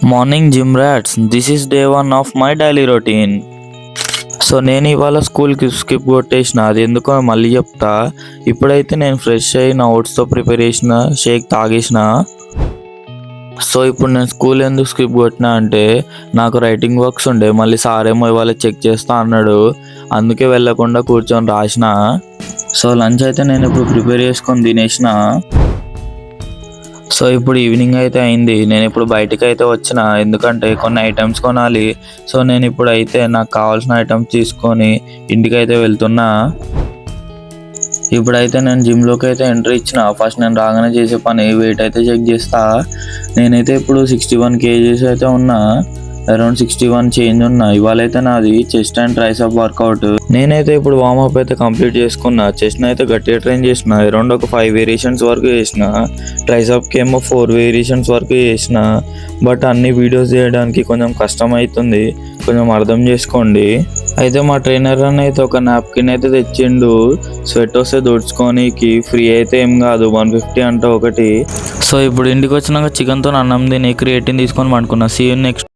Morning gym rods, this is day 1 of my daily routine. So నేను ఇవాళ స్కూల్కి skip కొట్టేసిన, అది ఎందుకో మళ్ళీ చెప్తా. ఇప్పుడైతే నేను ఫ్రెష్ అయ్యి నా ఓట్స్తో ప్రిపేర్ చేసిన షేక్ తాగేసిన. సో ఇప్పుడు నేను స్కూల్ ఎందుకు స్కిప్ కొట్టినా అంటే నాకు రైటింగ్ వర్క్స్ ఉండే, మళ్ళీ సార్ ఏమో ఇవాళ చెక్ చేస్తా అన్నాడు, అందుకే వెళ్ళకుండా కూర్చొని రాసిన. సో లంచ్ అయితే నేను ఇప్పుడు ప్రిపేర్ చేసుకొని తినేసిన. సో ఇప్పుడు ఈవినింగ్ అయితే అయింది, నేను ఇప్పుడు బయటికి అయితే వచ్చిన, ఎందుకంటే కొన్ని ఐటమ్స్ కొనాలి. సో నేను ఇప్పుడు అయితే నాకు కావాల్సిన ఐటమ్స్ తీసుకొని ఇంటికి అయితే వెళ్తున్నా. ఇప్పుడైతే నేను జిమ్లోకి అయితే ఎంట్రీ ఇచ్చిన. ఫస్ట్ నేను రాగానే చేసే పని వెయిట్ అయితే చెక్ చేస్తా. నేనైతే ఇప్పుడు 61 kgs అయితే ఉన్నా, అరౌండ్ 61 చేంజ్ ఉన్నా. ఇవాళ అయితే నాది చెస్ట్ అండ్ ట్రైసెప్ వర్కౌట్. నేనైతే ఇప్పుడు వార్మప్ అయితే కంప్లీట్ చేసుకున్నా. చెస్ట్ అయితే గట్టిగా ట్రైన్ చేసిన, అరౌండ్ ఒక 5 వేరియేషన్స్ వరకు చేసిన. ట్రైసెప్కి ఏమో 4 వేరియేషన్స్ వరకు చేసిన. బట్ అన్ని వీడియోస్ చేయడానికి కొంచెం కష్టం అవుతుంది, కొంచెం అర్థం చేసుకోండి. అయితే మా ట్రైనర్ అని అయితే ఒక నాప్కిన్ అయితే తెచ్చిండు, స్వెట్ వస్తే దుడుచుకోనికి. ఫ్రీ అయితే ఏం కాదు, 150 అంట ఒకటి. సో ఇప్పుడు ఇంటికి వచ్చినాక చికెన్తో అన్నం తిని క్రియేటిన్ తీసుకొని పండుకున్నా. See you next.